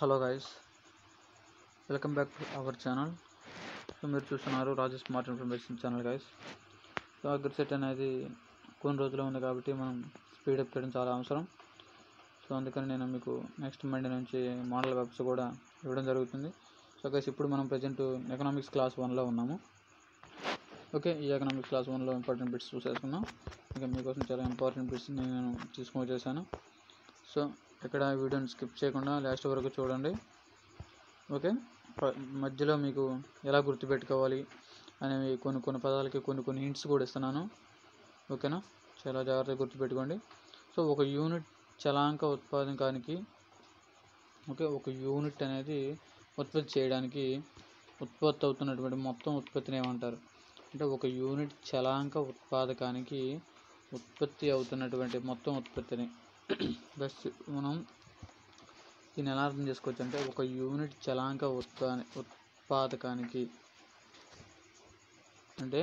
Hello guys, welcome back to our channel. So మీరు చూస్తున్నారు Rajesh smart information channel guys. So AGRICET అనేది కొన్ని రోజులు ఉంది కాబట్టి మనం స్పీడప్ చేయడం చాలా అవసరం. సో అందుకని నేను మీకు నెక్స్ట్ మండే నుంచి మోడల్ వెబ్స్ కూడా ఇవ్వడం జరుగుతుంది. సో గైస్, ఇప్పుడు మనం ప్రజెంట్ ఎకనామిక్స్ క్లాస్ 1లో ఉన్నాము. ఓకే, ఈ ఎకనామిక్స్ క్లాస్ 1లో ఇంపార్టెంట్ బిట్స్ చూసేసుకున్నాం. ఇంకా మీకోసం చాలా ఇంపార్టెంట్ బిట్స్ నేను తీసుకొని వచ్చేసాను. సో ఇక్కడ వీడియోని స్కిప్ చేయకుండా లాస్ట్ వరకు చూడండి. ఓకే, మధ్యలో మీకు ఎలా గుర్తుపెట్టుకోవాలి అనేవి కొన్ని పదాలకి కొన్ని హింట్స్ కూడా ఇస్తున్నాను. ఓకేనా, చాలా జాగ్రత్తగా గుర్తుపెట్టుకోండి. సో ఒక యూనిట్ చలాంక ఉత్పాదకానికి, ఓకే, ఒక యూనిట్ అనేది ఉత్పత్తి చేయడానికి ఉత్పత్తి అవుతున్నటువంటి మొత్తం ఉత్పత్తిని ఏమంటారు అంటే, ఒక యూనిట్ చలాంక ఉత్పాదకానికి ఉత్పత్తి అవుతున్నటువంటి మొత్తం ఉత్పత్తిని బెస్ట్ మనం దీన్ని ఎలా అర్థం చేసుకోవచ్చు అంటే, ఒక యూనిట్ చలాంక ఉత్పాదకానికి అంటే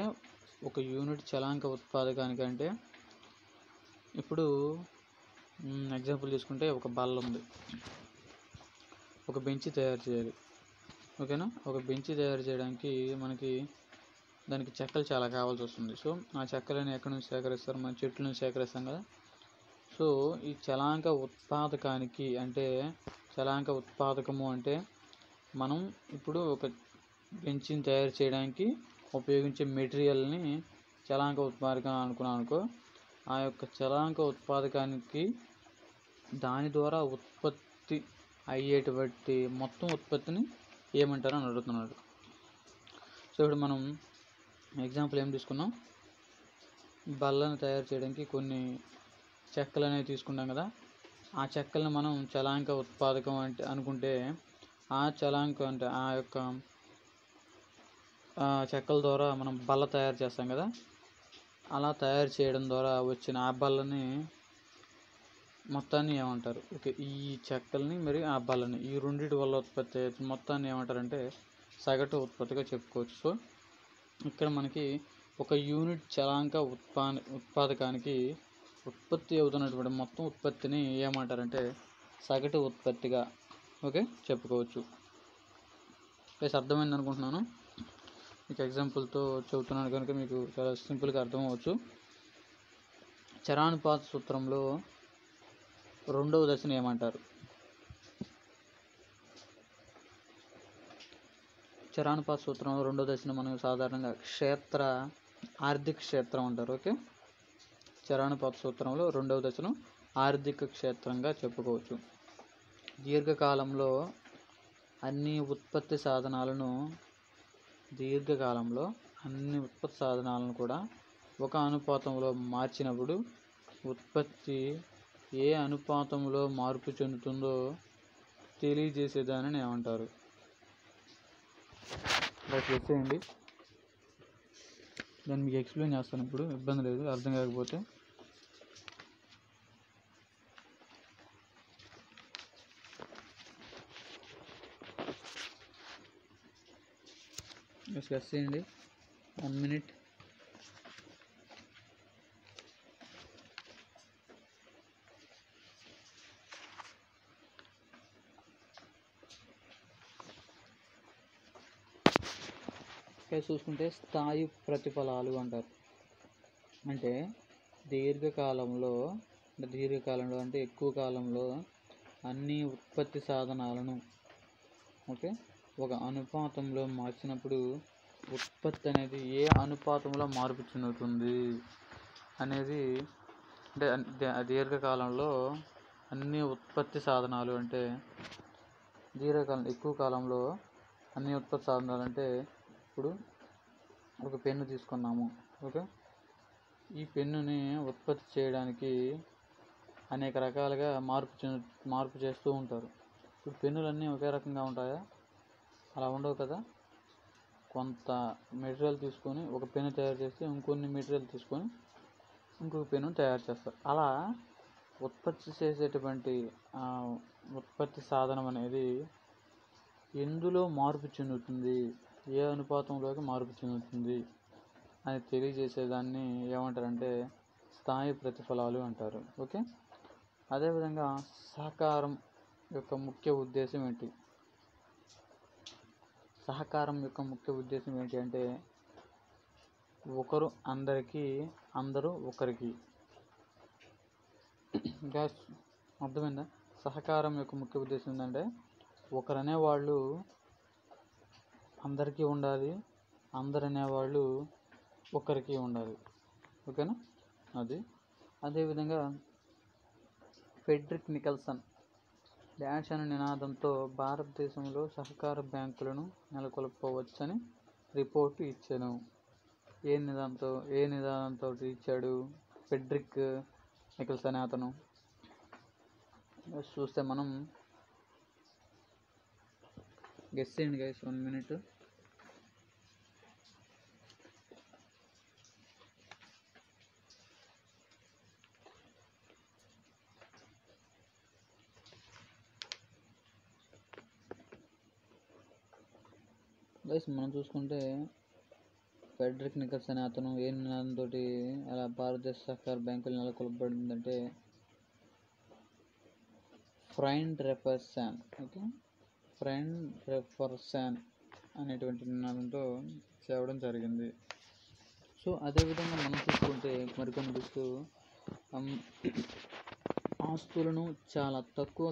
ఒక యూనిట్ చలాంక ఉత్పాదకానికి అంటే ఇప్పుడు ఎగ్జాంపుల్ తీసుకుంటే ఒక బల్ల ఉంది, ఒక బెంచ్ తయారు చేయాలి. ఓకేనా, ఒక బెంచ్ తయారు చేయడానికి మనకి దానికి చెక్కలు చాలా కావాల్సి వస్తుంది. సో ఆ చెక్కలని ఎక్కడి నుంచి సేకరిస్తారు? మన చెట్ల నుంచి సేకరిస్తాం కదా. సో ఈ చలాంక ఉత్పాదకానికి అంటే, చలాంక ఉత్పాదకము అంటే మనం ఇప్పుడు ఒక బెంచ్ని తయారు చేయడానికి ఉపయోగించే మెటీరియల్ని చలాంక ఉత్పాదకం అనుకున్నాం అనుకో, ఆ యొక్క చలాంక ఉత్పాదకానికి దాని ద్వారా ఉత్పత్తి అయ్యేటువంటి మొత్తం ఉత్పత్తిని ఏమంటారని అడుగుతున్నాడు. సో ఇప్పుడు మనం ఎగ్జాంపుల్ ఏం తీసుకున్నాం, బల్లను తయారు చేయడానికి కొన్ని చెక్కలు అనేవి తీసుకుంటాం కదా. ఆ చెక్కలను మనం చలాంక ఉత్పాదకం అంటే అనుకుంటే, ఆ చలాంక అంటే ఆ యొక్క చెక్కల ద్వారా మనం బల్ల తయారు చేస్తాం కదా. అలా తయారు చేయడం ద్వారా వచ్చిన ఆ బల్లని మొత్తాన్ని ఏమంటారు? ఓకే, ఈ చెక్కల్ని మరి ఆ బల్లని ఈ రెండింటి వల్ల ఉత్పత్తి మొత్తాన్ని ఏమంటారంటే సగటు ఉత్పత్తిగా చెప్పుకోవచ్చు. సో ఇక్కడ మనకి ఒక యూనిట్ చలాంక ఉత్పాదకానికి ఉత్పత్తి అవుతున్నటువంటి మొత్తం ఉత్పత్తిని ఏమంటారంటే సగటు ఉత్పత్తిగా ఓకే చెప్పుకోవచ్చు. ప్లస్ అర్థమైంది అనుకుంటున్నాను. మీకు ఎగ్జాంపుల్తో చెబుతున్నాను కనుక మీకు చాలా సింపుల్గా అర్థమవచ్చు. చరానుపాత సూత్రంలో రెండవ దశను ఏమంటారు? చరానుపాత సూత్రంలో రెండవ దశను మనం సాధారణంగా ఆర్థిక క్షేత్రం అంటారు. ఓకే, చరానుపాత సూత్రంలో రెండవ దశను ఆర్థిక క్షేత్రంగా చెప్పుకోవచ్చు. దీర్ఘకాలంలో అన్ని ఉత్పత్తి సాధనాలను కూడా ఒక అనుపాతంలో మార్చినప్పుడు ఉత్పత్తి ఏ అనుపాతంలో మార్పు చెందుతుందో తెలియజేసేదానిని ఏమంటారు? చేయండి, దాన్ని మీకు ఎక్స్ప్లెయిన్ చేస్తాను. ఇప్పుడు ఇబ్బంది లేదు, అర్థం కాకపోతే. గెస్ చేయండి, 1 minute. చూసుకుంటే స్థాయి ప్రతిఫలాలు అంటారు. అంటే దీర్ఘకాలంలో అంటే ఎక్కువ కాలంలో అన్ని ఉత్పత్తి సాధనాలను ఓకే ఒక అనుపాతంలో మార్చినప్పుడు ఉత్పత్తి అనేది ఏ అనుపాతంలో మార్పు చెందుతుంది అనేది, అంటే దీర్ఘకాలంలో అన్ని ఉత్పత్తి సాధనాలు అంటే ఎక్కువ కాలంలో అన్ని ఉత్పత్తి సాధనాలు అంటే ఇప్పుడు ఒక పెన్ను తీసుకున్నాము. ఓకే, ఈ పెన్నుని ఉత్పత్తి చేయడానికి అనేక రకాలుగా మార్పు చేస్తూ ఉంటారు. ఇప్పుడు పెన్నులన్నీ ఒకే రకంగా ఉంటాయా? అలా ఉండవు కదా. కొంత మెటీరియల్ తీసుకొని ఒక పెన్ను తయారు చేస్తే ఇంకొన్ని మెటీరియల్ తీసుకొని ఇంకొక పెన్ను తయారు చేస్తారు. అలా ఉత్పత్తి చేసేటువంటి ఉత్పత్తి సాధనం అనేది ఎందులో మార్పు చెందుతుంది, ఏ అనుపాతంలోకి మార్పు చెందుతుంది అని తెలియజేసేదాన్ని ఏమంటారంటే స్థాయి ప్రతిఫలాలు అంటారు. ఓకే, అదేవిధంగా సహకారం యొక్క ముఖ్య ఉద్దేశం ఏంటి? సహకారం యొక్క ముఖ్య ఉద్దేశం ఏంటి అంటే ఒకరు అందరికీ, అందరూ ఒకరికి. ఇంకా అర్థమైందా? సహకారం యొక్క ముఖ్య ఉద్దేశం ఏంటంటే ఒకరనే వాళ్ళు అందరికీ ఉండాలి, అందరనే వాళ్ళు ఒకరికి ఉండాలి. ఓకేనా? అది అదేవిధంగా ఫ్రెడరిక్ నికల్సన్ డాష్ అనే నినాదంతో భారతదేశంలో సహకార బ్యాంకులను నెలకొల్పవచ్చని రిపోర్టు ఇచ్చాను. ఏ నినాదంతో ఇచ్చాడు ఫ్రెడరిక్ నికల్సన్ అనే అతను? చూస్తే మనం గెస్ చేయండి గైస్. 1 minute. గైస్ మనం చూసుకుంటే ఫ్రెడరిక్ నికల్సన్ అనే అతను ఏ నినాదంతో అలా భారతదేశ సహకార బ్యాంకులు నెలకొల్పబడిందంటే ఫ్రైండ్ రెఫర్సాన్. ఓకే, ఫ్రైండ్ రెఫర్సాన్ అనేటువంటి నినాదంతో చేయడం జరిగింది. సో అదేవిధంగా మనం చూసుకుంటే మరికొన్ని బుక్స్ ఆస్తులను చాలా తక్కువ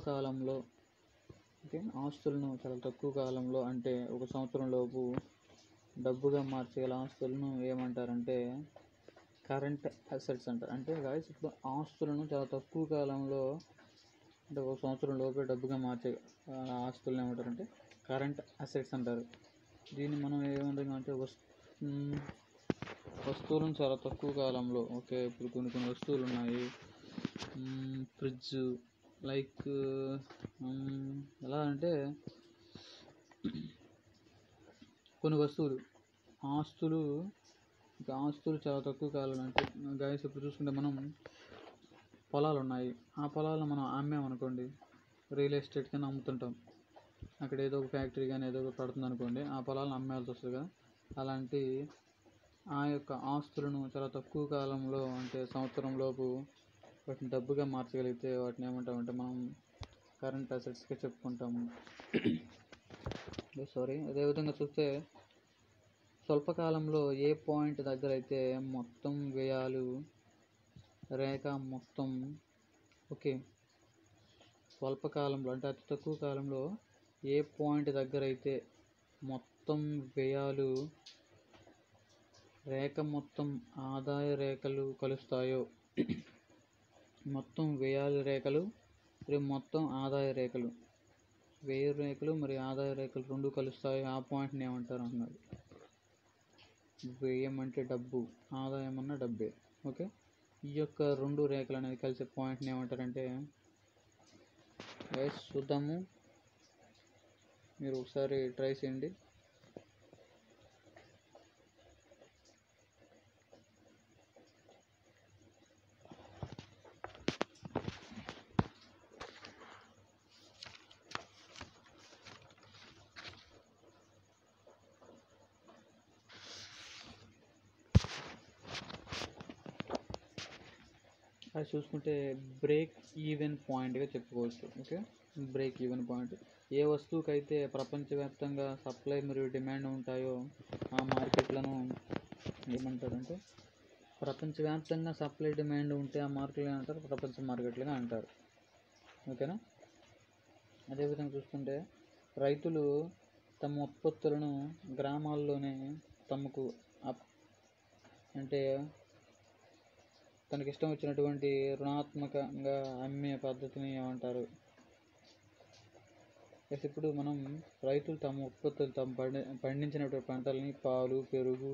కాలంలో అంటే 1 సంవత్సరం లోపు డబ్బుగా మార్చగల ఆస్తులను ఏమంటారంటే కరెంట్ అసెట్స్ అంటారు. అంటే గాయస్ ఇప్పుడు ఆస్తులను చాలా తక్కువ కాలంలో అంటే 1 సంవత్సరం లోపే డబ్బుగా మార్చే ఆస్తులను ఏమంటారంటే కరెంట్ అసెట్స్ అంటారు. దీన్ని మనం ఏమంటాం అంటే వస్తువులను చాలా తక్కువ కాలంలో, ఓకే ఇప్పుడు కొన్ని వస్తువులు ఉన్నాయి, ఫ్రిడ్జ్ లైక్ ఎలా అంటే కొన్ని వస్తువులు ఆస్తులు చాలా తక్కువ కాలం అంటే గాయస్ ఇప్పుడు చూసుకుంటే మనం పొలాలు ఉన్నాయి, ఆ పొలాలను మనం అమ్మామనుకోండి రియల్ ఎస్టేట్ కింద అమ్ముతుంటాం. అక్కడ ఏదో ఒక ఫ్యాక్టరీ కానీ ఏదో ఒకటి పడుతుంది అనుకోండి, ఆ పొలాలను అమ్మేయాల్సి వస్తుంది కదా. అలాంటి ఆ యొక్క ఆస్తులను చాలా తక్కువ కాలంలో అంటే సంవత్సరం లోపు వాటిని డబ్బుగా మార్చగలిగితే వాటిని ఏమంటామంటే మనం కరెంట్ అసెట్స్గా చెప్పుకుంటాము. అదేవిధంగా చూస్తే స్వల్పకాలంలో ఏ పాయింట్ దగ్గర అయితే మొత్తం వ్యయాలు రేఖ మొత్తం స్వల్పకాలంలో అంటే అతి తక్కువ కాలంలో ఏ పాయింట్ దగ్గర అయితే మొత్తం వ్యయాలు రేఖ మొత్తం ఆదాయ రేఖలు కలుస్తాయో మొత్తం వ్యయాల రేఖలు మరియు మొత్తం ఆదాయ రేఖలు, వ్యయ రేఖలు మరియు ఆదాయ రేఖలు రెండు కలుస్తాయి, ఆ పాయింట్ని ఏమంటారు అన్నారు. వ్యయం అంటే డబ్బు, ఆదాయం అన్న డబ్బే. ఓకే, ఈ యొక్క 2 రేఖలు అనేది కలిసే పాయింట్ని ఏమంటారంటే గైస్ చూద్దాము, మీరు ఒకసారి ట్రై చేయండి. అది చూసుకుంటే బ్రేక్ ఈవెన్ పాయింట్గా చెప్పుకోవచ్చు. ఓకే, బ్రేక్ ఈవెన్ పాయింట్ ఏ వస్తువుకైతే ప్రపంచవ్యాప్తంగా సప్లై మరియు డిమాండ్ ఉంటాయో ఆ మార్కెట్లను ఏమంటారంటే ప్రపంచవ్యాప్తంగా సప్లై డిమాండ్ ఉంటే ఆ మార్కెట్లు అంటారు ప్రపంచ మార్కెట్లుగా అంటారు. ఓకేనా? అదేవిధంగా చూసుకుంటే రైతులు తమ ఉత్పత్తులను గ్రామాల్లోనే తమకు అంటే తనకి ఇష్టం వచ్చినటువంటి రుణాత్మకంగా అమ్మే పద్ధతిని ఏమంటారు? ఇప్పుడు మనం రైతులు తమ ఉత్పత్తులు తాము పండించినటువంటి పంటలని పాలు, పెరుగు,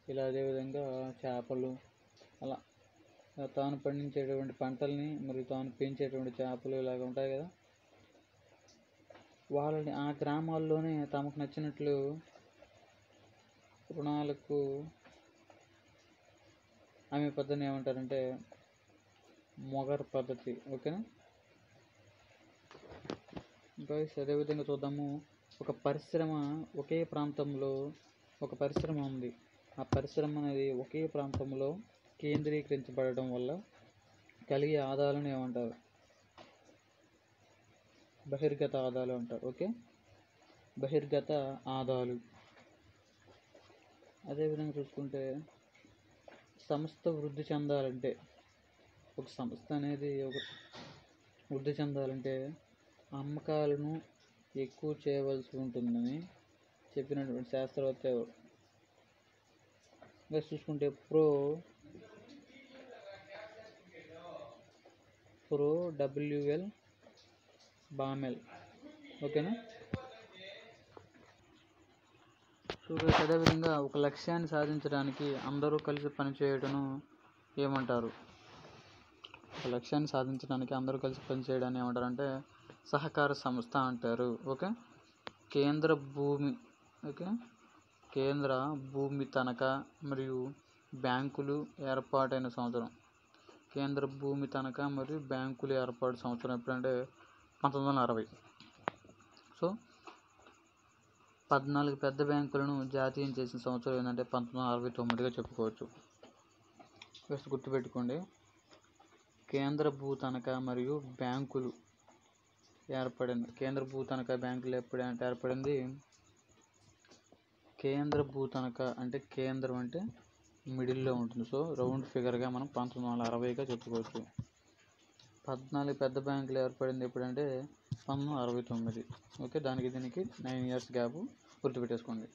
ఇలా అదేవిధంగా చేపలు, అలా తాను పండించేటువంటి పంటల్ని మరియు తాను పెంచేటువంటి చేపలు ఇలాగ ఉంటాయి కదా, వాళ్ళని ఆ గ్రామాల్లోనే తమకు నచ్చినట్లు రుణాలకు అమ్మే పద్ధతిని ఏమంటారంటే మొగర్ పద్ధతి. ఓకేనా? ఇంకా అదేవిధంగా చూద్దాము, ఒక పరిశ్రమ ఒకే ప్రాంతంలో ఒక పరిశ్రమ ఉంది, ఆ పరిశ్రమ అనేది ఒకే ప్రాంతంలో కేంద్రీకరించబడడం వల్ల కలిగే ఆదాయాలను ఏమంటారు? బహిర్గత ఆదాలు అంటారు. ఓకే, బహిర్గత ఆదాలు. అదేవిధంగా చూసుకుంటే సంస్థ వృద్ధి చెందాలంటే, ఒక సంస్థ అనేది వృద్ధి చెందాలంటే అమ్మకాలను ఎక్కువ చేయవలసి ఉంటుందని చెప్పినటువంటి శాస్త్రవేత్త ఎవరు? ఇంకా చూసుకుంటే WL బామెల్. ఓకేనా? సో అదేవిధంగా ఒక లక్ష్యాన్ని సాధించడానికి అందరూ కలిసి పనిచేయడం ఏమంటారు? ఒక లక్ష్యాన్ని సాధించడానికి అందరూ కలిసి పనిచేయడాన్ని ఏమంటారంటే సహకార సంస్థ అంటారు. ఓకే, కేంద్ర భూమి తనఖా మరియు బ్యాంకులు ఏర్పాటైన సంవత్సరం. కేంద్ర భూమి తనఖా మరియు బ్యాంకులు ఏర్పాటు సంవత్సరం ఎప్పుడంటే 1960. సో 14 పెద్ద బ్యాంకులను జాతీయం చేసిన సంవత్సరం ఏంటంటే 1969గా చెప్పుకోవచ్చు. ఫస్ట్ గుర్తుపెట్టుకోండి, కేంద్ర భూ తనఖా మరియు బ్యాంకులు ఏర్పడింది. కేంద్ర భూ తనఖా బ్యాంకులు ఎప్పుడంటే ఏర్పడింది, కేంద్ర భూ తనఖా అంటే కేంద్రం అంటే మిడిల్లో ఉంటుంది. సో రౌండ్ ఫిగర్గా మనం 1960గా చెప్పుకోవచ్చు. 14 పెద్ద బ్యాంకులు ఏర్పడింది ఎప్పుడంటే 1969. ఓకే, దానికి 9 years గ్యాప్ గుర్తుపెట్టేసుకోండి.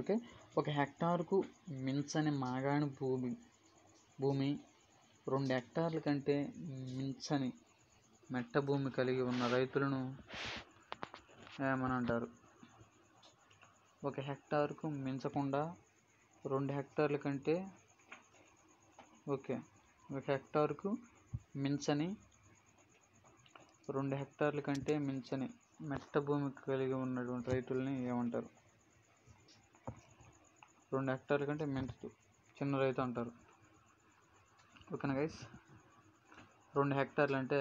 ఓకే, ఒక హెక్టార్కు మించని మాగాణి భూమి 2 హెక్టార్ల కంటే మించని మెట్ట భూమి కలిగి ఉన్న రైతులను ఏమని అంటారు? ఒక హెక్టార్కు మించకుండా 2 హెక్టార్ల కంటే ఒక హెక్టార్కు మించని 2 హెక్టార్ల కంటే మించని మెట్ట భూమి కలిగి ఉన్నటువంటి రైతుల్ని ఏమంటారు? 2 హెక్టార్ల కంటే మించదు చిన్న రైతు అంటారు. ఓకేనా గైస్? 2 హెక్టార్లు అంటే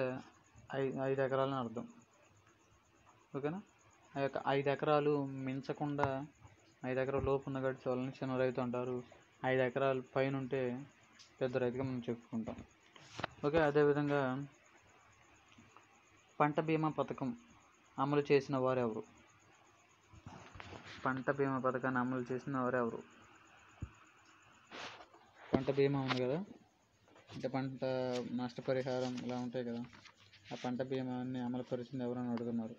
5 ఎకరాలని అర్థం. ఓకేనా? ఆ యొక్క 5 ఎకరాలు మించకుండా 5 ఎకరాల లోపు ఉన్న గడిచే వాళ్ళని చిన్న రైతు అంటారు. 5 ఎకరాల పైన ఉంటే పెద్ద రైతుగా మనం చెప్పుకుంటాం. ఓకే, అదేవిధంగా పంట బీమా పథకం అమలు చేసిన వారు ఎవరు? పంట బీమా పథకాన్ని అమలు చేసిన వారు ఎవరు? పంట బీమా ఉంది కదా, అంటే పంట నష్టపరిహారం ఇలా ఉంటాయి కదా, ఆ పంట బీమాని అమలు పరిచింది ఎవరని అడుగుతున్నారు.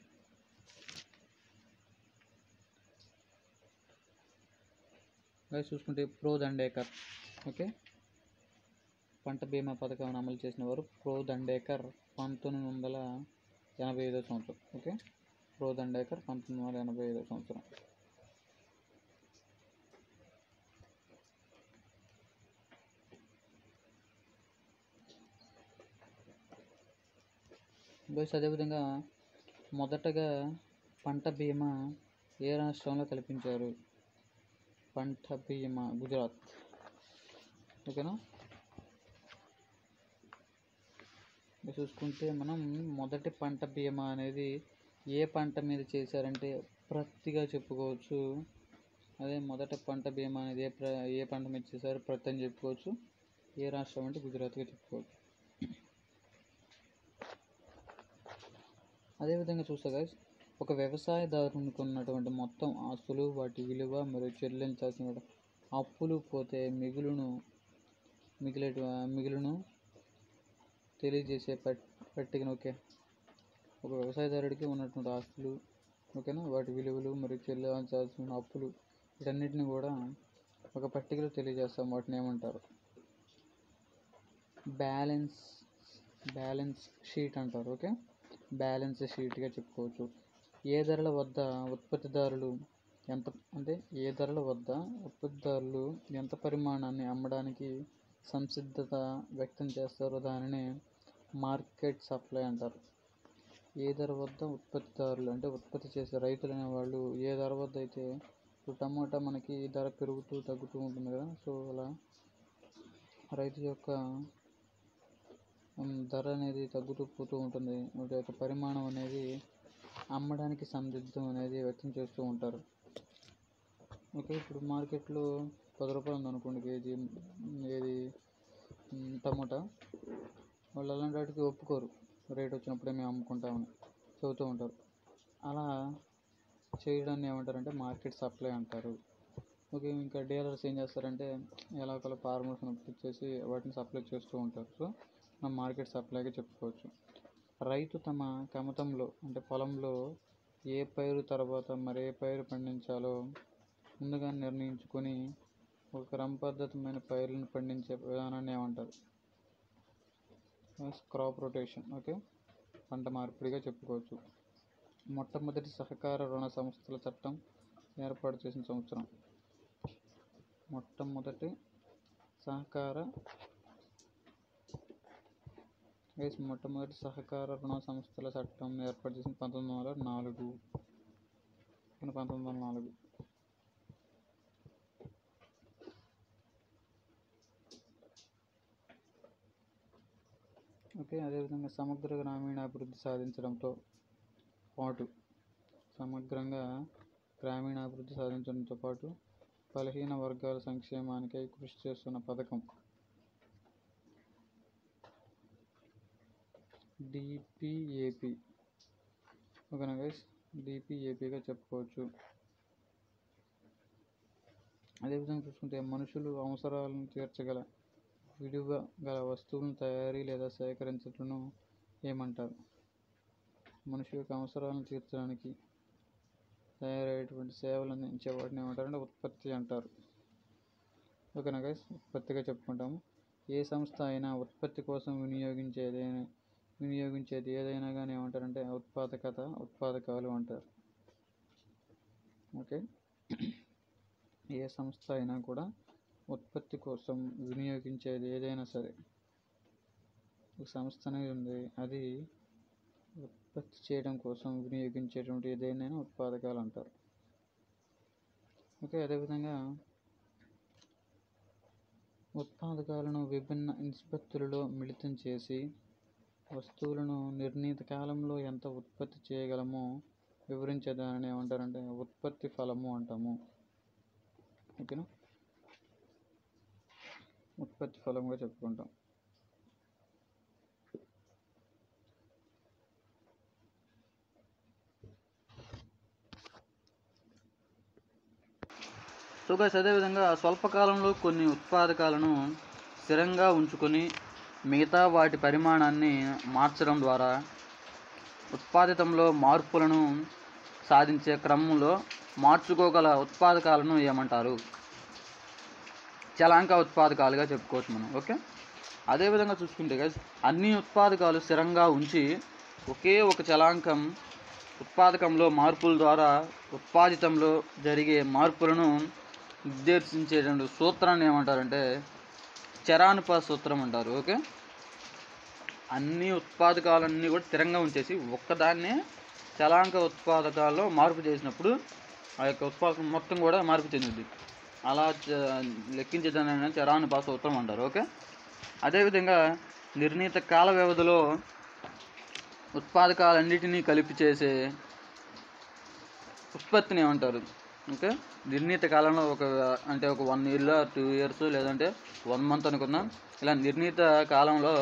చూసుకుంటే దండేకర్. ఓకే, పంట బీమా పథకాన్ని అమలు చేసిన వారు దండేకర్ 1985 సంవత్సరం. ఓకే, దండేకర్ 1985 సంవత్సరం. అదేవిధంగా మొదటగా పంట బీమా ఏ రాష్ట్రంలో కల్పించారు? పంట బీమా గుజరాత్. ఓకేనా? చూసుకుంటే మనం మొదటి పంట బీమా అనేది ఏ పంట మీద చేశారంటే ప్రత్తిగా చెప్పుకోవచ్చు. అదే మొదటి పంట బీమా అనేది ఏ పంట మీద చేశారు? ప్రత్తి అని చెప్పుకోవచ్చు. ఏ రాష్ట్రం అంటే గుజరాత్గా చెప్పుకోవచ్చు. అదేవిధంగా చూస్తే గైస్, ఒక వ్యవసాయదారునికి ఉన్నటువంటి మొత్తం ఆస్తులు, వాటి విలువ మరియు చెల్లించాల్సిన అప్పులు పోతే మిగులును తెలియజేసే పట్టికను. ఓకే, ఒక వ్యవసాయదారుడికి ఉన్నటువంటి ఆస్తులు, ఓకేనా, వాటి విలువలు మరియు చెల్లించాల్సిన అప్పులు, వీటన్నిటిని కూడా ఒక పట్టికలో తెలియజేస్తాం. వాటిని ఏమంటారు? బ్యాలెన్స్ షీట్ అంటారు. ఓకే, బ్యాలెన్స్ షీట్గా చెప్పుకోవచ్చు. ఏ ధరల వద్ద ఉత్పత్తిదారులు ఎంత పరిమాణాన్ని అమ్మడానికి సంసిద్ధత వ్యక్తం చేస్తారో దానినే మార్కెట్ సప్లై అంటారు. ఏ ధర వద్ద ఉత్పత్తిదారులు అంటే ఉత్పత్తి చేసే రైతులు అనేవాళ్ళు ఏ ధర వద్ద అయితే, ఇప్పుడు టమాటా మనకి ధర పెరుగుతూ తగ్గుతూ ఉంటుంది కదా, సో అలా రైతు యొక్క ధర అనేది తగ్గుతూ పోతూ ఉంటుంది. వాటి యొక్క పరిమాణం అనేది అమ్మడానికి సందిగ్ధం అనేది వ్యక్తం చేస్తూ ఉంటారు. ఓకే, ఇప్పుడు మార్కెట్లో 10 రూపాయలు ఉందనుకోండి కేజీ ఏది టమోటా, వాళ్ళు అలాంటి వాటికి ఒప్పుకోరు. రేట్ వచ్చినప్పుడే మేము అమ్ముకుంటామని. చెబుతూ ఉంటారు. అలా చేయడాన్ని ఏమంటారంటే మార్కెట్ సప్లై అంటారు. ఓకే, ఇంకా డీలర్స్ ఏం చేస్తారంటే ఎలా ఒకలా ఫార్మర్స్ని ఒప్పించేసి వాటిని సప్లై చేస్తూ ఉంటారు. సో మనం మార్కెట్ సప్లైగా చెప్పుకోవచ్చు. రైతు తమ కమతంలో అంటే పొలంలో ఏ పైరు తర్వాత మరే పైరు పండించాలో ముందుగా నిర్ణయించుకొని ఒక క్రమపద్ధతమైన పైర్లను పండించే విధానాన్ని ఏమంటారు? Crop rotation. ఓకే, పంట మార్పిడిగా చెప్పుకోవచ్చు. మొట్టమొదటి సహకార రుణ సంస్థల చట్టం ఏర్పాటు చేసిన సంవత్సరం. మొట్టమొదటి సహకార రుణ సంస్థల చట్టం ఏర్పాటు చేసిన 1904. ఓకే, అదేవిధంగా సమగ్రంగా గ్రామీణాభివృద్ధి సాధించడంతో పాటు బలహీన వర్గాల సంక్షేమానికై కృషి చేస్తున్న పథకం DPAP. ఓకేనా గైస్, DPAPగా చెప్పుకోవచ్చు. అదేవిధంగా చూసుకుంటే మనుషులు అవసరాలను తీర్చగల విలువ గల వస్తువులను తయారీ లేదా సేకరించటను ఏమంటారు? మనుషుల యొక్క అవసరాలను తీర్చడానికి తయారయ్యేటువంటి సేవలు అందించే వాటిని ఏమంటారంటే ఉత్పత్తి అంటారు. ఓకేనా గైస్, ఉత్పత్తిగా చెప్పుకుంటాము. ఏ సంస్థ అయినా ఉత్పత్తి కోసం వినియోగించేది ఏదైనా కానీ ఏమంటారంటే ఉత్పాదకాలు అంటారు. ఓకే, ఏ సంస్థ అయినా కూడా ఉత్పత్తి కోసం వినియోగించేది ఏదైనా సరే, ఒక సంస్థ అనేది ఉంది, అది ఉత్పత్తి చేయడం కోసం వినియోగించేటువంటి ఏదైనా ఉత్పాదకాలు అంటారు. ఓకే, అదేవిధంగా ఉత్పాదకాలను విభిన్న నిష్పత్తులలో మిళితం చేసి వస్తువులను నిర్ణీత కాలంలో ఎంత ఉత్పత్తి చేయగలమో వివరించేదానిని ఏమంటారంటే ఉత్పత్తి ఫలము అంటాము. ఓకేనా, ఉత్పత్తి ఫలంగా చెప్పుకుంటాం. సో గైస్, అదేవిధంగా స్వల్పకాలంలో కొన్ని ఉత్పాదకాలను స్థిరంగా ఉంచుకొని మిగతా వాటి పరిమాణాన్ని మార్చడం ద్వారా ఉత్పాదితంలో మార్పులను సాధించే క్రమంలో మార్చుకోగల ఉత్పాదకాలను ఏమంటారు? చలాంక ఉత్పాదకాలుగా చెప్పుకోవచ్చు మనం. ఓకే, అదేవిధంగా చూసుకుంటే గైస్, అన్ని ఉత్పాదకాలు స్థిరంగా ఉంచి ఒకే ఒక చలాంకం ఉత్పాదకంలో మార్పుల ద్వారా ఉత్పాదితంలో జరిగే మార్పులను నిర్దేశించేటువంటి సూత్రాన్ని ఏమంటారంటే చరానుపాత సూత్రం అంటారు. ఓకే, అన్ని ఉత్పాదకాలన్నీ కూడా స్థిరంగా ఉంచేసి ఒక్కదాన్నే చలాంక ఉత్పాదకాల్లో మార్పు చేసినప్పుడు ఆ యొక్క ఉత్పాదకం మొత్తం కూడా మార్పు చెందింది. అలా లెక్కించేదాన్ని చరానుపాత సూత్రం అంటారు. ఓకే, అదేవిధంగా నిర్ణీత కాల వ్యవధిలో ఉత్పాదకాలన్నిటినీ కలిపి చేసే ఉత్పత్తిని ఏమంటారు? ఓకే, నిర్ణీత కాలంలో ఒక 1 year 2 years లేదంటే 1 month అనుకుందాం. ఇలా నిర్ణీత కాలంలో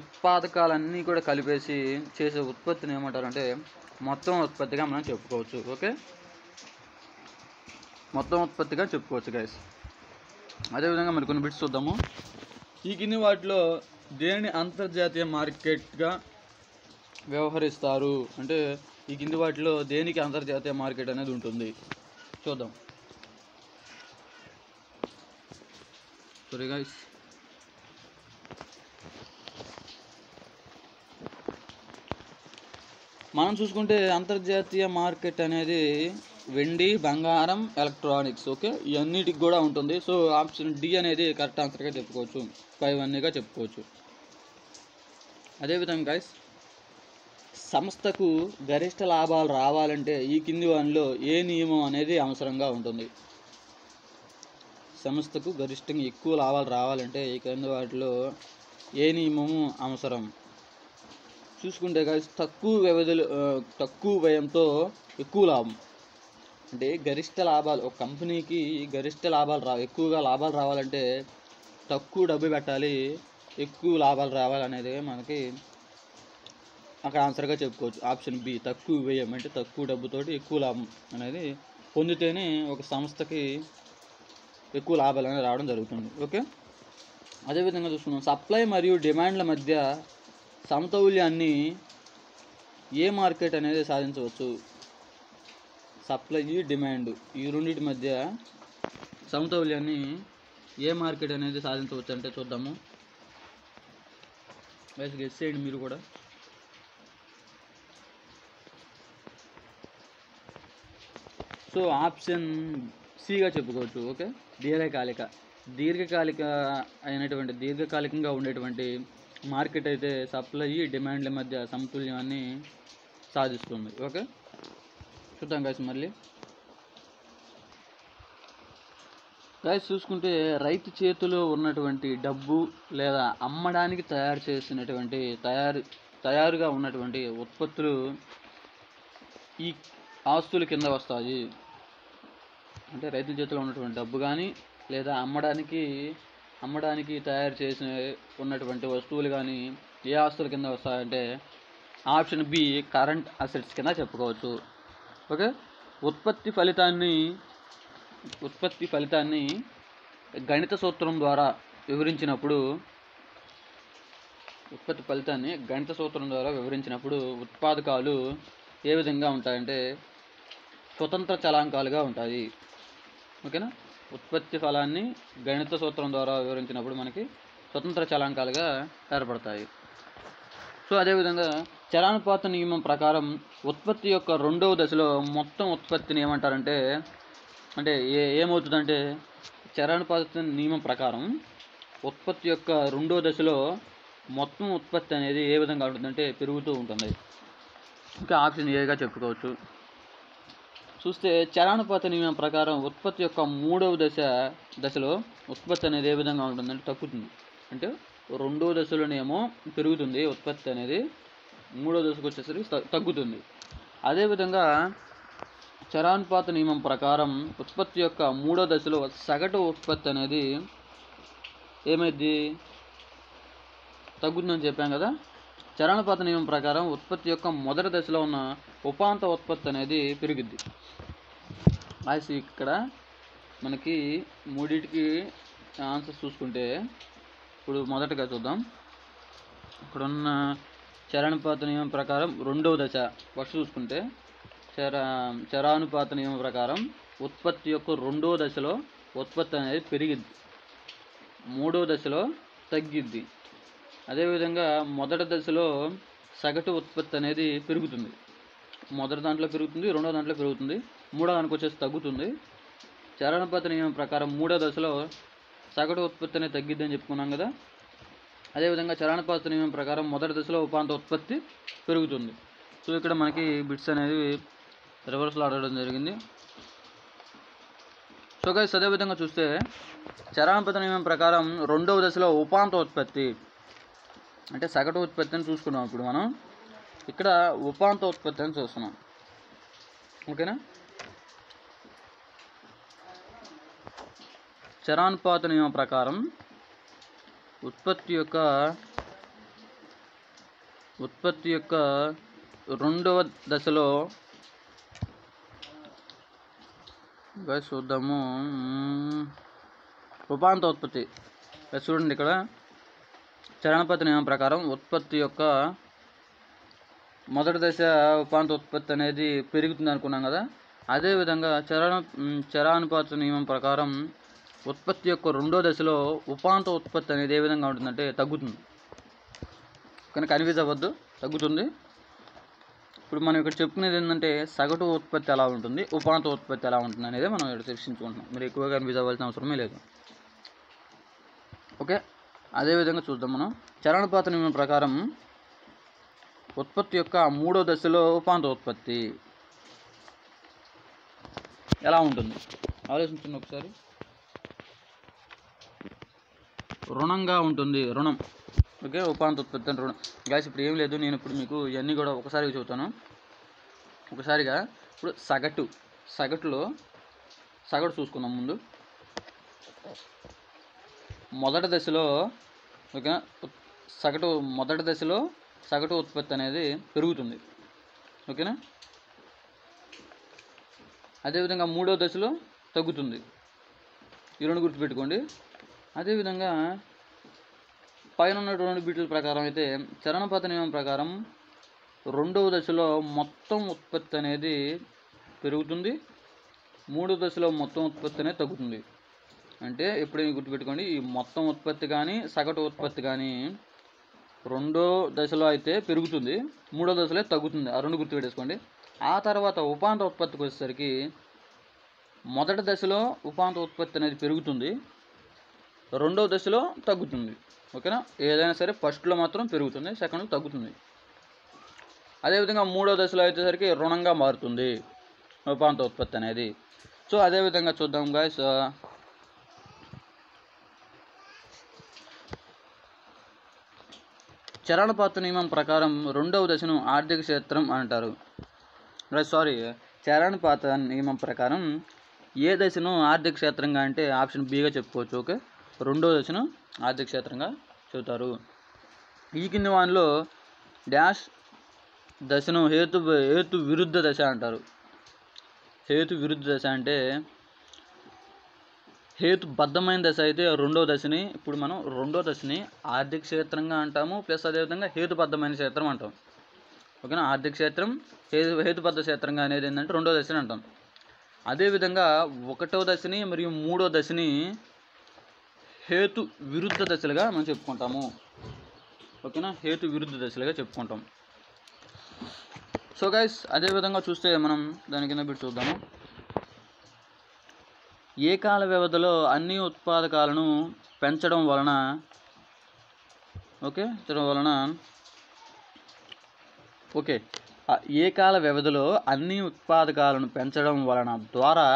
ఉత్పాదకాలన్నీ కూడా కలిపేసి చేసే ఉత్పత్తిని ఏమంటారంటే మొత్తం ఉత్పత్తిగా మనం చెప్పుకోవచ్చు. ఓకే, మొత్తం ఉత్పత్తిగా చెప్పుకోవచ్చు గైస్. అదేవిధంగా మరి కొన్ని బిట్స్ చూద్దాము. ఈ కింది వాటిలో దేనిని అంతర్జాతీయ మార్కెట్గా వ్యవహరిస్తారు? అంటే ఈ కింది వాటిలో దేనికి అంతర్జాతీయ మార్కెట్ అనేది ఉంటుంది? చూద్దాం. సారీ గైస్, మనం చూసుకుంటే అంతర్జాతీయ మార్కెట్ అనేది వెండి, బంగారం, ఎలక్ట్రానిక్స్. ఓకే, ఇవన్నిటికి కూడా ఉంటుంది. సో ఆప్షన్ డి అనేది కరెక్ట్ ఆన్సర్గా చెప్పుకోవచ్చు, 5 అన్నీగా చెప్పుకోవచ్చు. అదేవిధంగా గైస్, సంస్థకు గరిష్ట లాభాలు రావాలంటే ఈ కింది వాటిలో ఏ నియమం అనేది అవసరంగా ఉంటుంది? సంస్థకు గరిష్టంగా ఎక్కువ లాభాలు రావాలంటే ఈ కింది వాటిలో ఏ నియమము అవసరం? చూసుకుంటే గైస్, తక్కువ వ్యయంతో ఎక్కువ లాభం. అంటే గరిష్ట లాభాలు, ఒక కంపెనీకి ఎక్కువగా లాభాలు రావాలంటే తక్కువ డబ్బు పెట్టాలి, ఎక్కువ లాభాలు రావాలనేది మనకి అక్కడ ఆన్సర్గా చెప్పుకోవచ్చు. ఆప్షన్ బి తక్కువ వ్యయం, అంటే తక్కువ డబ్బుతోటి ఎక్కువ లాభం అనేది పొందితేనే ఒక సంస్థకి ఎక్కువ లాభాలు అనేది రావడం జరుగుతుంది. ఓకే, అదేవిధంగా చూసుకున్నాం, సప్లై మరియు డిమాండ్ల మధ్య సమతౌల్యాన్ని ఏ మార్కెట్ అనేది సాధించవచ్చు? సప్లై, డిమాండ్, ఈ రెండింటి మధ్య సమతౌల్యాన్ని ఏ మార్కెట్ అనేది సాధించవచ్చు అంటే చూద్దాము. గైస్ గెస్ చేయండి మీరు కూడా. సో ఆప్షన్ సిగా చెప్పుకోవచ్చు. ఓకే, దీర్ఘకాలికంగా ఉండేటువంటి మార్కెట్ అయితే సప్లై డిమాండ్ల మధ్య సమతుల్యాన్ని సాధిస్తుంది. ఓకే, చూద్దాం గైస్. మళ్ళీ గైస్ చూసుకుంటే, రైతు చేతిలో ఉన్నటువంటి డబ్బు లేదా అమ్మడానికి తయారుగా ఉన్నటువంటి ఉత్పత్తులు ఈ ఆస్తుల కింద వస్తాయి. అంటే రైతుల చేతిలో ఉన్నటువంటి డబ్బు కానీ లేదా అమ్మడానికి తయారు చేసి ఉన్నటువంటి వస్తువులు కానీ ఏ ఆస్తుల కింద వస్తాయంటే ఆప్షన్ బి కరెంట్ అసెట్స్ కింద చెప్పుకోవచ్చు. ఓకే, ఉత్పత్తి ఫలితాన్ని గణిత సూత్రం ద్వారా వివరించినప్పుడు ఉత్పాదకాలు ఏ విధంగా ఉంటాయంటే స్వతంత్ర చలాంకాలుగా ఉంటాయి. ఓకేనా, ఉత్పత్తి ఫలాన్ని గణిత సూత్రం ద్వారా వివరించినప్పుడు మనకి స్వతంత్ర చలాంకాలుగా ఏర్పడతాయి. సో అదేవిధంగా చలానుపాత నియమం ప్రకారం ఉత్పత్తి యొక్క రెండవ దశలో మొత్తం ఉత్పత్తిని ఏమంటారంటే, ఏమవుతుందంటే చలానుపాత నియమం ప్రకారం ఉత్పత్తి యొక్క రెండవ దశలో మొత్తం ఉత్పత్తి అనేది ఏ విధంగా ఉంటుందంటే పెరుగుతూ ఉంటుంది. ఇంకా ఆప్షన్ ఏగా చెప్పుకోవచ్చు. చూస్తే చలానుపాత నియమం ప్రకారం ఉత్పత్తి యొక్క మూడవ దశలో ఉత్పత్తి అనేది ఏ విధంగా ఉంటుందంటే తగ్గుతుంది. అంటే రెండవ దశలోనేమో పెరుగుతుంది ఉత్పత్తి అనేది, మూడవ దశకు వచ్చేసరికి తగ్గుతుంది. అదేవిధంగా చలానుపాత నియమం ప్రకారం ఉత్పత్తి యొక్క మూడవ దశలో సగటు ఉత్పత్తి అనేది ఏమైంది, తగ్గుతుందని చెప్పాం కదా. చలానుపాత నియమం ప్రకారం ఉత్పత్తి యొక్క మొదటి దశలో ఉన్న ఉపాంత ఉత్పత్తి అనేది పెరుగుద్ది. ఇక్కడ మనకి మూడింటికి ఆన్సర్స్ చూసుకుంటే, ఇప్పుడు మొదటగా చూద్దాం. ఇక్కడున్న చలానుపాత నియమం ప్రకారం రెండవ దశ ఫస్ట్ చూసుకుంటే, చలానుపాత నియమం ప్రకారం ఉత్పత్తి యొక్క రెండవ దశలో ఉత్పత్తి అనేది పెరిగిద్ది, మూడవ దశలో తగ్గిద్ది. అదేవిధంగా మొదటి దశలో సగటు ఉత్పత్తి అనేది పెరుగుతుంది. మొదటి దాంట్లో పెరుగుతుంది, రెండో దాంట్లో పెరుగుతుంది, మూడో దానికి వచ్చేసి తగ్గుతుంది. చలానుపాత నియమం ప్రకారం మూడో దశలో సగటు ఉత్పత్తి అనేది తగ్గిద్దని చెప్పుకున్నాం కదా. అదేవిధంగా చలానుపాత నియమం ప్రకారం మొదటి దశలో ఉపాంత ఉత్పత్తి పెరుగుతుంది. సో ఇక్కడ మనకి బిట్స్ అనేది రివర్స్లో అడగడం జరిగింది. సో గైస్ అదేవిధంగా చూస్తే చలానుపాత నియమం ప్రకారం రెండవ దశలో ఉపాంత ఉత్పత్తి అంటే సగటు ఉత్పత్తిని చూసుకున్నాం. ఇప్పుడు మనం ఇక్కడ ఉపాంత ఉత్పత్తి అని చూస్తున్నాం. ఓకేనా, చలానుపాత నియమం ప్రకారం ఉత్పత్తి యొక్క రెండవ దశలో చూద్దాము. ఉపాంత ఉత్పత్తి చూడండి, ఇక్కడ చలానుపాత నియమం ప్రకారం ఉత్పత్తి యొక్క మొదటి దశ ఉపాంత ఉత్పత్తి అనేది పెరుగుతుంది అనుకున్నాం కదా. అదేవిధంగా చలానుపాత నియమం ప్రకారం ఉత్పత్తి యొక్క రెండో దశలో ఉపాంత ఉత్పత్తి అనేది ఏ విధంగా ఉంటుందంటే తగ్గుతుంది. కానీ కన్ఫ్యూజ్ అవ్వద్దు, తగ్గుతుంది. ఇప్పుడు మనం ఇక్కడ చెప్పుకునేది ఏంటంటే సగటు ఉత్పత్తి ఎలా ఉంటుంది, ఉపాంత ఉత్పత్తి ఎలా ఉంటుంది అనేది మనం ఇక్కడ చర్చించుకుంటున్నాం. మీరు ఎక్కువగా కన్ఫ్యూజ్ అవ్వాల్సిన అవసరమే లేదు. ఓకే, అదేవిధంగా చూద్దాం. మనం చలానుపాత నియమం ప్రకారం ఉత్పత్తి యొక్క మూడో దశలో ఉపాంత ఉత్పత్తి ఎలా ఉంటుంది ఆలోచించండి ఒకసారి. రుణంగా ఉంటుంది, రుణం. ఓకే, ఉపాంత ఉత్పత్తి అంటే రుణం. గాయస్ ఇప్పుడు ఏం లేదు, నేను ఇప్పుడు మీకు ఇవన్నీ కూడా ఒకసారిగా చెబుతాను. ఒకసారిగా ఇప్పుడు సగటు చూసుకున్నాం. ముందు మొదటి దశలో, ఓకే, సగటు మొదటి దశలో సగటు ఉత్పత్తి అనేది పెరుగుతుంది. ఓకేనా. అదేవిధంగా మూడో దశలో తగ్గుతుంది. ఈ రెండు గుర్తుపెట్టుకోండి. అదేవిధంగా పైన ఉన్నటువంటి బిట్ల ప్రకారం అయితే చరణపాత నియమం ప్రకారం రెండవ దశలో మొత్తం ఉత్పత్తి అనేది పెరుగుతుంది, మూడో దశలో మొత్తం ఉత్పత్తి అనేది తగ్గుతుంది. అంటే ఎప్పుడైనా గుర్తుపెట్టుకోండి, ఈ మొత్తం ఉత్పత్తి కానీ సగటు ఉత్పత్తి కానీ రెండో దశలో అయితే పెరుగుతుంది, మూడో దశలో తగ్గుతుంది. ఆ రెండు గుర్తుపెట్టేసుకోండి. ఆ తర్వాత ఉపాంత ఉత్పత్తికి వచ్చేసరికి మొదటి దశలో ఉపాంత ఉత్పత్తి అనేది పెరుగుతుంది, రెండవ దశలో తగ్గుతుంది. ఓకేనా. ఏదైనా సరే ఫస్ట్లో మాత్రం పెరుగుతుంది, సెకండ్లో తగ్గుతుంది. అదేవిధంగా మూడో దశలో వచ్చేసరికి రుణంగా మారుతుంది ఉపాంత ఉత్పత్తి అనేది. సో అదేవిధంగా చూద్దాం గాయస్. చరణపాత నియమం ప్రకారం రెండవ దశను ఆర్థిక క్షేత్రం అంటారు. చరణపాత నియమం ప్రకారం ఏ దశను ఆర్థిక క్షేత్రంగా అంటే ఆప్షన్ బిగా చెప్పుకోవచ్చు. ఓకే, రెండవ దశను ఆర్థిక క్షేత్రంగా చెబుతారు. ఈ కింది వానిలో డాష్ దశను హేతు విరుద్ధ దశ అంటారు. హేతు విరుద్ధ దశ అంటే హేతుబద్ధమైన దశ అయితే రెండో దశని, ఇప్పుడు మనం రెండో దశని ఆర్థిక క్షేత్రంగా అంటాము, ప్లస్ అదేవిధంగా హేతుబద్ధమైన క్షేత్రం అంటాం. ఓకేనా. ఆర్థిక క్షేత్రం హేతుబద్ధ క్షేత్రంగా అనేది ఏంటంటే రెండో దశని అంటాం. అదేవిధంగా ఒకటో దశని మరియు మూడో దశని హేతు విరుద్ధ దశలుగా మనం చెప్పుకుంటాము. ఓకేనా, హేతు విరుద్ధ దశలుగా చెప్పుకుంటాం. సో గైస్, అదేవిధంగా చూస్తే మనం దాని కింద పెట్టి చూద్దాము. ఏ కాల వ్యవధిలో అన్ని ఉత్పాదకాలను పెంచడం వలన ఏ కాల వ్యవధిలో అన్ని ఉత్పాదకాలను పెంచడం వలన ద్వారా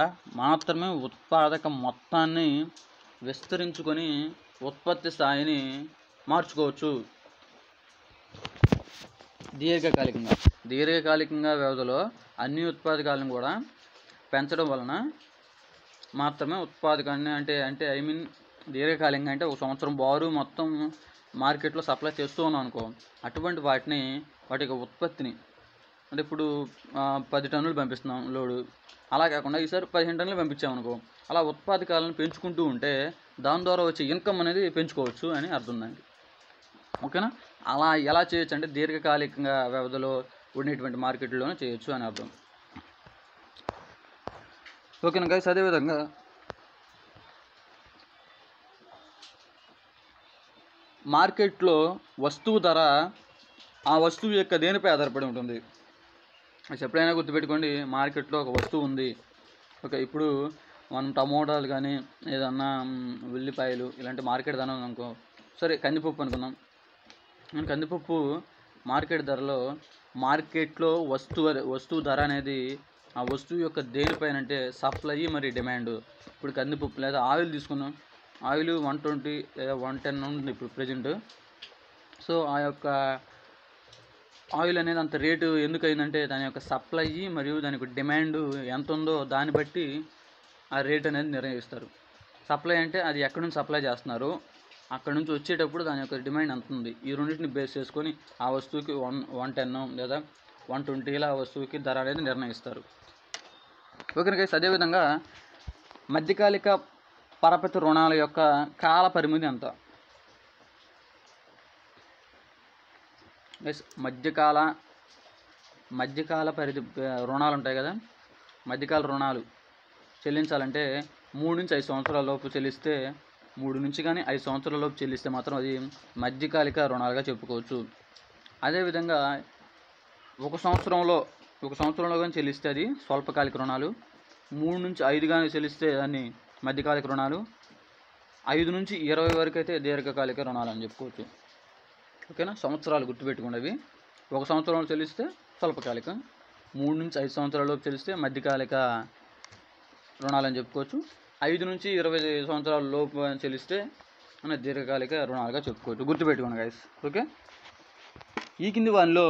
మాత్రమే ఉత్పాదక మొత్తాన్ని విస్తరించుకొని ఉత్పత్తి స్థాయిని మార్చుకోవచ్చు. దీర్ఘకాలికంగా వ్యవధిలో అన్ని ఉత్పాదకాలను కూడా పెంచడం వలన మాత్రమే ఉత్పాదకాన్ని అంటే దీర్ఘకాలికంగా అంటే ఒక సంవత్సరం బారు మొత్తం మార్కెట్లో సప్లై చేస్తూ ఉన్నాం అనుకో, అటువంటి వాటి యొక్క ఉత్పత్తిని, అంటే ఇప్పుడు 10 టన్నులు పంపిస్తున్నాం లోడు, అలా కాకుండా ఈసారి 15 టన్నులు పంపించామనుకో, అలా ఉత్పాదకాలను పెంచుకుంటూ ఉంటే దాని ద్వారా వచ్చే ఇన్కమ్ అనేది పెంచుకోవచ్చు అని అర్థం దానికి. ఓకేనా. అలా ఎలా చేయొచ్చు అంటే దీర్ఘకాలికంగా వ్యవధిలో ఉండేటువంటి మార్కెట్లోనే చేయొచ్చు అని అర్థం. ఓకేనా గైస్. అదేవిధంగా మార్కెట్లో వస్తువు ధర ఆ వస్తువు యొక్క దేనిపై ఆధారపడి ఉంటుంది. ఎప్పుడైనా గుర్తుపెట్టుకోండి, మార్కెట్లో ఒక వస్తువు ఉంది. ఓకే, ఇప్పుడు మనం టమోటాలు కానీ ఏదన్నా ఉల్లిపాయలు ఇలాంటి మార్కెట్ ధర అనుకో, సరే కందిపప్పు అనుకుందాం. కందిపప్పు మార్కెట్ ధరలో మార్కెట్లో వస్తువు ధర అనేది ఆ వస్తువు యొక్క దేనిపైన అంటే సప్లై మరియు డిమాండ్. ఇప్పుడు కందిపప్పు లేదా ఆయిల్ తీసుకుందాం, ఆయిల్ 120 లేదా 110 ఉంది ఇప్పుడు ప్రజెంట్. సో ఆ యొక్క ఆయిల్ అనేది అంత రేటు ఎందుకు అయిందంటే దాని యొక్క సప్లై మరియు దాని యొక్క డిమాండ్ ఎంత ఉందో దాన్ని బట్టి ఆ రేట్ అనేది నిర్ణయిస్తారు. సప్లై అంటే అది ఎక్కడి నుంచి సప్లై చేస్తున్నారు, అక్కడ నుంచి వచ్చేటప్పుడు దాని యొక్క డిమాండ్ ఎంత ఉంది, ఈ రెండింటిని బేస్ చేసుకొని ఆ వస్తువుకి 110 లేదా 120 ఇలా వస్తువుకి ధర అనేది నిర్ణయిస్తారు. Okay guys. అదేవిధంగా మధ్యకాలిక పరపతి రుణాల యొక్క కాల పరిమితి ఎంత? గైస్, మధ్యకాల పరిధి రుణాలు ఉంటాయి కదా, మధ్యకాల రుణాలు చెల్లించాలంటే 3 నుంచి 5 సంవత్సరాల లోపు చెల్లిస్తే, 3 నుంచి కానీ 5 సంవత్సరాల లోపు చెల్లిస్తే మాత్రం అది మధ్యకాలిక రుణాలుగా చెప్పుకోవచ్చు. అదేవిధంగా ఒక సంవత్సరంలో కానీ చెల్లిస్తే అది స్వల్పకాలిక రుణాలు, 3 నుంచి 5 కానీ చెల్లిస్తే దాన్ని మధ్యకాలిక రుణాలు, 5 నుంచి 20 వరకు అయితే దీర్ఘకాలిక రుణాలు అని చెప్పుకోవచ్చు. ఓకేనా. సంవత్సరాలు గుర్తుపెట్టుకునేవి. 1 సంవత్సరంలో చెల్లిస్తే స్వల్పకాలిక, 3 నుంచి 5 సంవత్సరాల లోపు చెల్లిస్తే మధ్యకాలిక రుణాలని చెప్పుకోవచ్చు, 5 నుంచి 20 సంవత్సరాల లోపు చెల్లిస్తే దీర్ఘకాలిక రుణాలుగా చెప్పుకోవచ్చు. గుర్తుపెట్టుకోండి గైస్. ఓకే. ఈ కింది వానిలో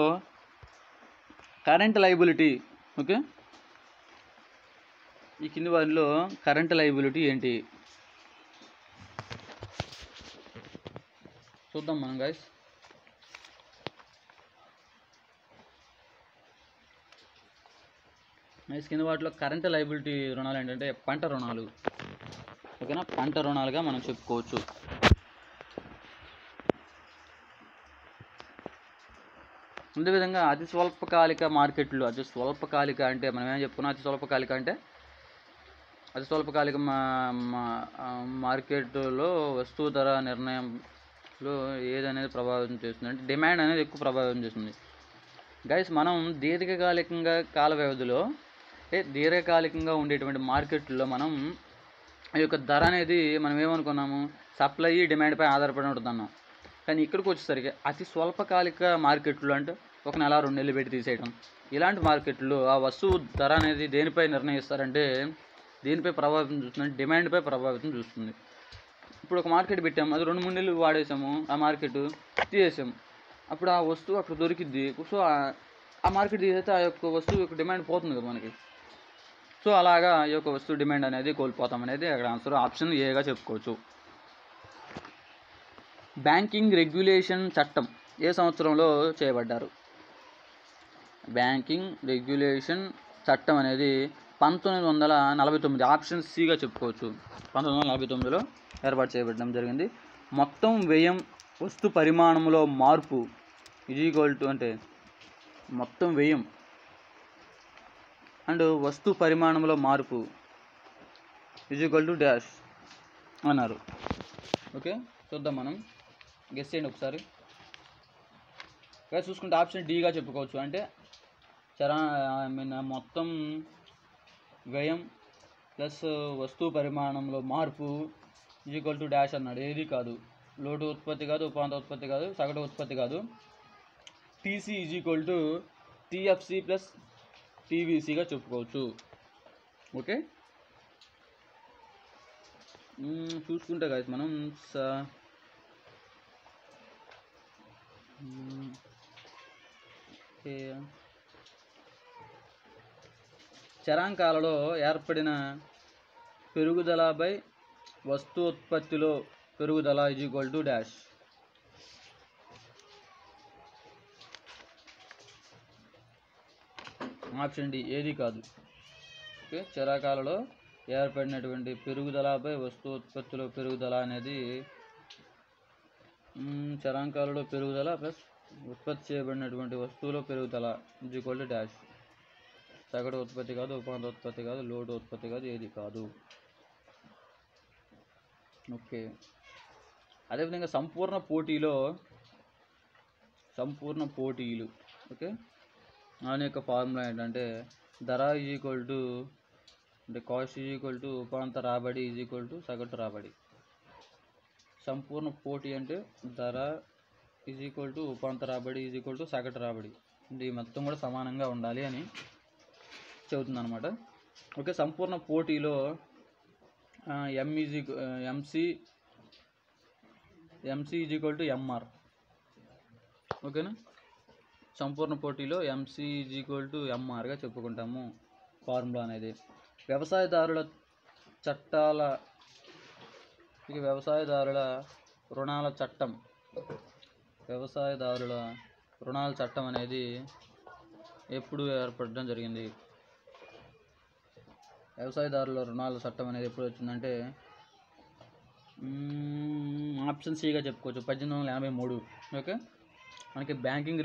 కరెంట్ లయబిలిటీ, ఓకే, ఈ కింది వారిలో కరెంట్ లయబిలిటీ ఏంటి చూద్దాం మనం గైస్. నెక్స్ట్ కింద వాటిలో కరెంట్ లయబిలిటీ రుణాలు ఏంటంటే పంట రుణాలు. ఓకేనా, పంట రుణాలుగా మనం చెప్పుకోవచ్చు. అదేవిధంగా అతి స్వల్పకాలిక మార్కెట్లు. అతి స్వల్పకాలిక అంటే మనం ఏం చెప్పుకున్నాం? అతి స్వల్పకాలిక అంటే అతి స్వల్పకాలిక మార్కెట్లో వస్తువు ధర నిర్ణయంలో ఏదనేది ప్రభావితం చేస్తుంది అంటే డిమాండ్ అనేది ఎక్కువ ప్రభావితం చేస్తుంది. గైస్, మనం కాల వ్యవధిలో దీర్ఘకాలికంగా ఉండేటువంటి మార్కెట్లో మనం ఈ యొక్క ధర అనేది మనం ఏమనుకున్నాము? సప్లై డిమాండ్పై ఆధారపడి ఉంటున్నాం. కానీ ఇక్కడికి వచ్చేసరికి అతి స్వల్పకాలిక మార్కెట్లు అంటే 1 నెల 2 నెలలు పెట్టి తీసేయడం, ఇలాంటి మార్కెట్లో ఆ వస్తువు ధర అనేది దేనిపై నిర్ణయిస్తారంటే దేనిపై ప్రభావితం చూస్తుంది? డిమాండ్పై ప్రభావితం చూస్తుంది. ఇప్పుడు ఒక మార్కెట్ పెట్టాము, అది 2-3 నెలలు వాడేసాము, ఆ మార్కెట్ తీసేసాము, అప్పుడు ఆ వస్తువు అక్కడ దొరికిద్ది. సో ఆ మార్కెట్ తీసేస్తే ఆ యొక్క వస్తువు యొక్క డిమాండ్ పోతుంది కదా మనకి. సో అలాగా ఈ యొక్క వస్తువు డిమాండ్ అనేది కోల్పోతాం అనేది అక్కడ ఆన్సర్. ఆప్షన్ ఏగా చెప్పుకోవచ్చు. బ్యాంకింగ్ రెగ్యులేషన్ చట్టం ఏ సంవత్సరంలో చేయబడ్డారు? బ్యాంకింగ్ రెగ్యులేషన్ చట్టం అనేది 1949. ఆప్షన్ సిగా చెప్పుకోవచ్చు. 1949లో ఏర్పాటు చేయబడడం జరిగింది. మొత్తం వ్యయం వస్తు పరిమాణంలో మార్పు అంటే మొత్తం వ్యయం అండ్ వస్తు పరిమాణంలో మార్పు డాష్ అన్నారు. ఓకే, చూద్దాం, మనం గెస్ చేయండి ఒకసారి. చూసుకుంటే ఆప్షన్ డీగా చెప్పుకోవచ్చు. అంటే మొత్తం వ్యయం ప్లస్ వస్తువు పరిమాణంలో మార్పు డాష్ అన్నాడు. ఏది కాదు, లోటు ఉత్పత్తి కాదు, ఉపాంత ఉత్పత్తి కాదు, సగటు ఉత్పత్తి కాదు. టీసీ టీఎఫ్సి ప్లస్ టీవీసీగా చెప్పుకోవచ్చు. ఓకే, చూసుకుంటే కాదు మనం చరాంకాలలో ఏర్పడిన పెరుగుదలపై వస్తు ఉత్పత్తిలో పెరుగుదల డాష్. ఆప్షన్ డి ఏది కాదు. ఓకే, చరాకాలలో ఏర్పడినటువంటి పెరుగుదలపై వస్తు ఉత్పత్తిలో పెరుగుదల అనేది చరాంకాలలో పెరుగుదల ప్లస్ ఉత్పత్తి చేయబడినటువంటి వస్తువులో పెరుగుదల డాష్. సగటు ఉత్పత్తి కాదు, ఉపాంత ఉత్పత్తి కాదు, లోటు ఉత్పత్తి కాదు, ఏది కాదు. ఓకే, అదేవిధంగా సంపూర్ణ పోటీలు. ఓకే, దాని యొక్క ఫార్ములా ఏంటంటే ధర అంటే కాస్ట్ ఉపాంత రాబడి సగటు రాబడి. సంపూర్ణ పోటీ అంటే ధర ఉపాంత రాబడి సగటు రాబడి. ఇది మొత్తం కూడా సమానంగా ఉండాలి అని చెబుతుంది అనమాట. ఓకే, సంపూర్ణ పోటీలో ఎంసీ ఎంఆర్. ఓకేనా, సంపూర్ణ పోటీలో ఎంసీ ఎంఆర్గా చెప్పుకుంటాము ఫార్ములా అనేది. వ్యవసాయదారుల రుణాల చట్టం అనేది ఎప్పుడు ఏర్పడడం జరిగింది? వ్యవసాయదారుల రుణాల చట్టం అనేది ఎప్పుడు వచ్చిందంటే ఆప్షన్ సిగా చెప్పుకోవచ్చు, 1883. ఓకే, మనకి బ్యాంకింగ్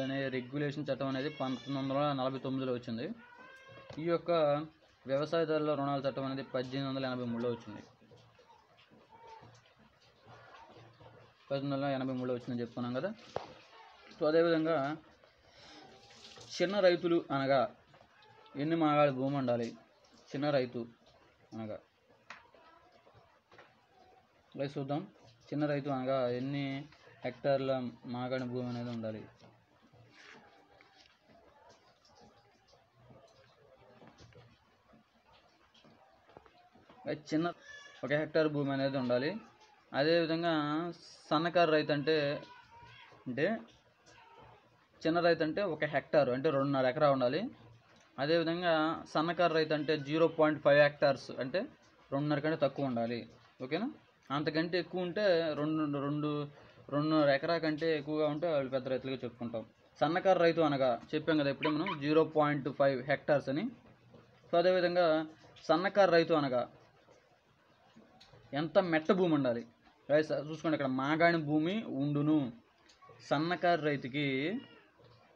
అనే రెగ్యులేషన్ చట్టం అనేది 1949లో వచ్చింది. ఈ యొక్క వ్యవసాయదారుల రుణాల చట్టం అనేది 1883లో వచ్చింది. 1883లో వచ్చిందని చెప్పుకున్నాం కదా. సో అదేవిధంగా చిన్న రైతులు అనగా ఎన్ని మాగాడి భూమి ఉండాలి? చిన్న రైతు అనగా చూద్దాం. చిన్న రైతు అనగా ఎన్ని హెక్టార్ల మాగాడి భూమి అనేది ఉండాలి? చిన్న 1 హెక్టార్ భూమి అనేది ఉండాలి. అదేవిధంగా సన్నకారు రైతు అంటే చిన్న రైతు అంటే 1 హెక్టారు అంటే 2.5 ఎకరా ఉండాలి. అదేవిధంగా సన్నకారు రైతు అంటే 0.5 హెక్టార్స్ అంటే 2.5 కంటే తక్కువ ఉండాలి. ఓకేనా, అంతకంటే ఎక్కువ ఉంటే 2.5 ఎకరా కంటే ఎక్కువగా ఉంటే వాళ్ళు పెద్ద రైతులుగా చెప్పుకుంటాం. సన్నకారు రైతు అనగా చెప్పాం కదా ఇప్పుడే మనం 0.5 హెక్టార్స్ అని. సో అదేవిధంగా సన్నకారు రైతు అనగా ఎంత మెట్ట భూమి ఉండాలి రైట్. చూసుకోండి, ఇక్కడ మాగాణి భూమి ఉండును. సన్నకారు రైతుకి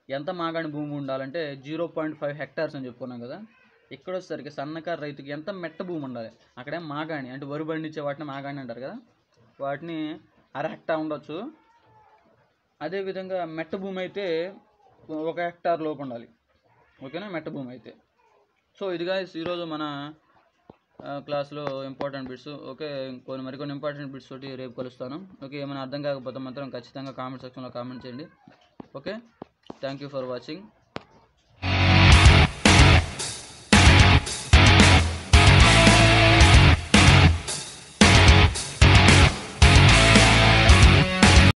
ఎంత మాగాణి భూమి ఉండాలంటే 0.5 హెక్టార్స్ అని చెప్పుకున్నాం కదా. ఇక్కడ వచ్చేసరికి సన్నకారు రైతుకి ఎంత మెట్ట భూమి ఉండాలి. అక్కడే మాగాణి అంటే వరి పండించే వాటిని మాగాణి అంటారు కదా, వాటిని 1/2 హెక్టార్ ఉండొచ్చు. అదేవిధంగా మెట్ట భూమి అయితే 1 హెక్టార్ లోపు ఉండాలి. ఓకేనా, మెట్ట భూమి అయితే. సో ఇది గాయ్స్ ఈరోజు మన క్లాస్లో ఇంపార్టెంట్ బిట్స్. ఓకే, మరికొన్ని ఇంపార్టెంట్ బిట్స్ తోటి రేపు కలుస్తాను. ఓకే, ఏమైనా అర్థం కాకపోతే మాత్రం ఖచ్చితంగా కామెంట్ సెక్షన్లో కామెంట్ చేయండి. Okay, thank you for watching.